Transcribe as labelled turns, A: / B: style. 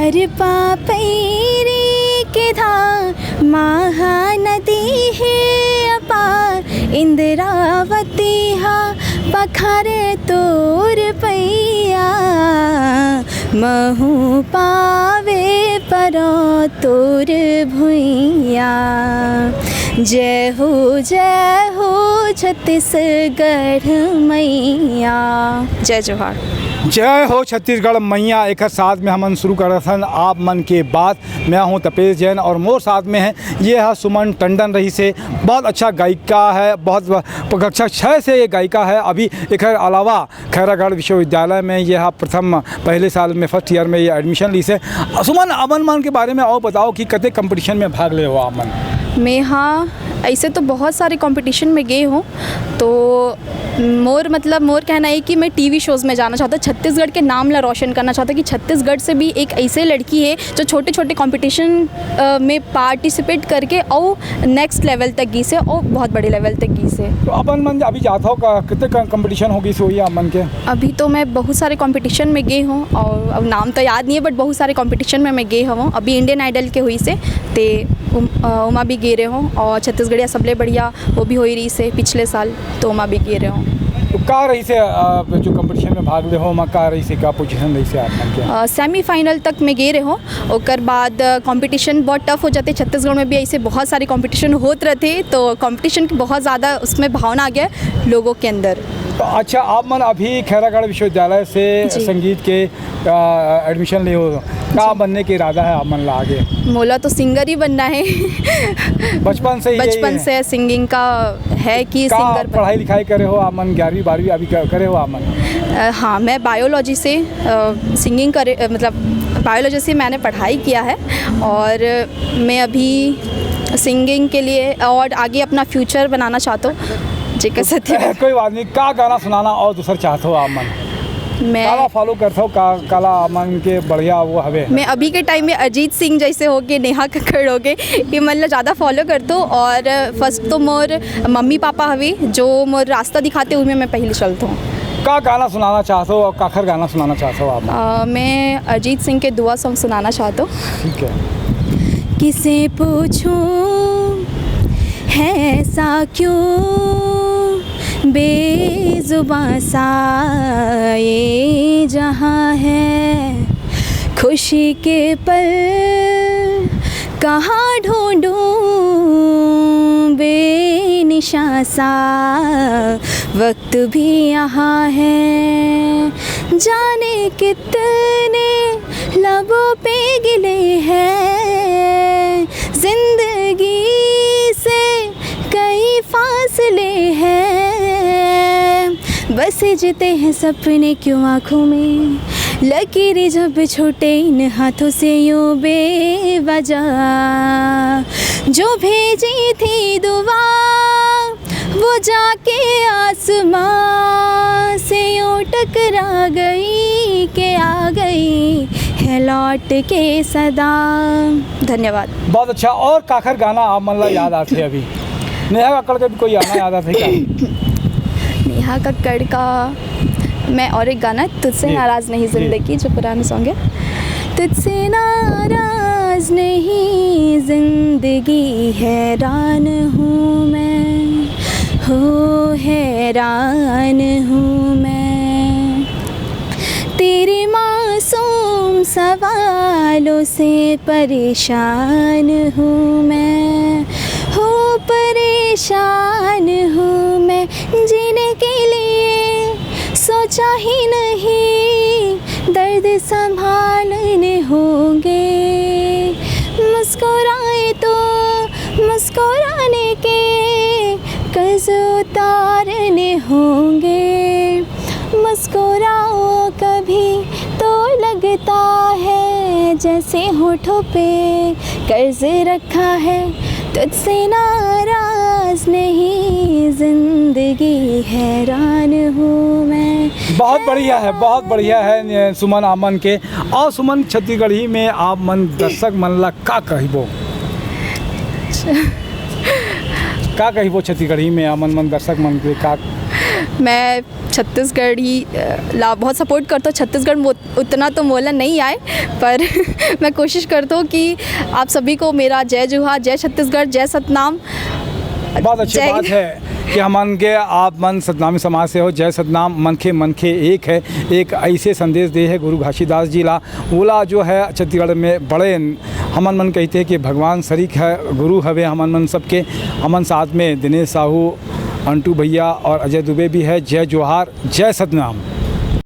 A: हर पापैरी के धार महानदी है अपार इंद्रावती हा पखार तोर पैया महू पावे परो तोर भुइया। जय हो छत्तीसगढ़ मैया। जय जोहार।
B: जय हो छत्तीसगढ़ मैया। एक साथ में हमन शुरू कर रहे आप मन के बात। मैं हूं तपेश जैन और मोर साथ में है ये है सुमन टंडन रही से। बहुत अच्छा गायिका है, बहुत कक्षा 6 से ये गायिका है। अभी एक अलावा खैरागढ़ विश्वविद्यालय में यह प्रथम पहले साल में फर्स्ट ईयर में ये एडमिशन ली से। सुमन अमन मान के बारे में और बताओ कि कते कंपटीशन में भाग ले हो अमन?
A: मैं हाँ ऐसे तो बहुत सारे कंपटीशन में गई हूँ। तो मोर कहना है कि मैं टीवी शोज़ में जाना चाहता हूँ, छत्तीसगढ़ के नाम ला रोशन करना चाहता हूँ कि छत्तीसगढ़ से भी एक ऐसे लड़की है जो छोटे छोटे कंपटीशन में पार्टिसिपेट करके और नेक्स्ट लेवल तक गई से और बहुत बड़े लेवल तक गई से।
B: तो अपन मन अभी जाता हो कितने कंपटीशन होगी सो ये अमन के? अभी
A: तो मैं बहुत सारे कंपटीशन में गई हूँ और अब नाम तो याद नहीं है, बट बहुत सारे कंपटीशन में मैं गई हूँ। अभी इंडियन आइडल के हुई से ते उमा भी गे रहे हूँ और छत्तीसगढ़िया सबले बढ़िया वो भी हो रही से पिछले साल, तो उमा भी गे रहे हूँ।
B: तो का रही से जो कंपटीशन में भाग ले हो मा का रही से का पोजीशन रही से आप?
A: सेमीफाइनल तक में गे रहे हो। और बाद कंपटीशन बहुत टफ हो जाते। छत्तीसगढ़ में भी ऐसे बहुत सारे कंपटीशन होते रहते, तो कंपटीशन की बहुत ज़्यादा उसमें भावना आ गया लोगों के अंदर।
B: तो अच्छा आप मन अभी खैरागढ़ विश्वविद्यालय से संगीत के एडमिशन ले हो, का बनने के इरादा है आप मन ला आगे?
A: मोला तो सिंगर ही बनना है।
B: बचपन से
A: सिंगिंग का है कि सिंगर
B: पढ़ाई लिखाई करे हो आप मन? 11वीं 12वीं अभी करे हो आप मन?
A: हाँ मैं बायोलॉजी से सिंगिंग बायोलॉजी से मैंने पढ़ाई किया है और मैं अभी सिंगिंग के लिए और आगे अपना फ्यूचर बनाना चाहता हूँ। जी कह सकते हैं।
B: कोई बात नहीं, का गाना सुनाना और दूसरा चाहते हो आप मन?
A: मैं
B: काला फॉलो करता हूँ काला मन के बढ़िया वो हवे।
A: मैं अभी के टाइम में अरिजीत सिंह जैसे हो गए, नेहा कक्कड़ हो गए, ये मतलब ज़्यादा फॉलो करता हूँ। और फर्स्ट तो मोर मम्मी पापा हवे जो मोर रास्ता दिखाते हुए मैं पहले चलता हूँ।
B: का गाना सुनाना चाहते हो और काखर गाना सुनाना चाहते हो आप?
A: मैं अरिजीत सिंह के दुआ सॉन्ग सुनाना चाहता हूँ।
B: ठीक है।
A: किसे पूछूं है ऐसा क्यों बेजुबां सा ये जहाँ है, खुशी के पल कहाँ ढूंढूं बेनिशां सा वक्त भी यहाँ है, जाने कितने लबों पे गिले हैं, जिंदगी से कई फासले हैं, बस जीते हैं सपने क्यों आँखों में, लकीरें जब छूटे इन हाथों से यूं बेवजह, जो भेजी थी दुआ वो जाके आसमां से यूं टकरा गई के आ गई है लौट के सदा। धन्यवाद।
B: बहुत अच्छा। और काखर गाना आप मतलब याद आते अभी? नेहा कक्कड़ का भी कोई गाना याद आता क्या?
A: नेहा कक्कड़ का मैं और एक गाना तुझसे नाराज़ नहीं ज़िंदगी जो पुराना सॉन्ग है। तुझसे नाराज़ नहीं ज़िंदगी हैरान हूँ मैं, हो हैरान हूँ मैं, तेरे मासूम सवालों से परेशान हूँ मैं, हो परेशान हूँ मैं, जीने के लिए सोचा ही नहीं दर्द संभालने होंगे, मुस्कुराए तो मुस्कुराने के कर्ज उतारने होंगे, मुस्कुराओ कभी तो लगता है जैसे होठों पे कर्ज रखा है, तुझसे नाराज़ नहीं ज़िंदगी हैरान हूँ मैं।
B: बहुत बढ़िया है, बहुत बढ़िया है सुमन आमन के। और सुमन छत्तीसगढ़ी में आप मन दर्शक मन ला का कहिबो? का कहिबो छत्तीसगढ़ी में आमन मन दर्शक मन के का?
A: मैं छत्तीसगढ़ ही बहुत सपोर्ट करता हूँ। छत्तीसगढ़ में उतना तो बोलना नहीं आए, पर मैं कोशिश करता हूँ कि आप सभी को मेरा जय जोहार, जय छत्तीसगढ़, जय सतनाम।
B: बहुत अच्छी बात है कि हम मन के आप मन सतनामी समाज से हो। जय सतनाम, मन के एक है। एक ऐसे संदेश दे है गुरु घासीदास जी ला। ओला जो है छत्तीसगढ़ में बड़े हमन मन कहते हैं कि भगवान शरीक है, गुरु हवे हमन मन सबके। हमन साथ में दिनेश साहू, अंटू भैया और अजय दुबे भी है। जय जोहार, जय सतनाम।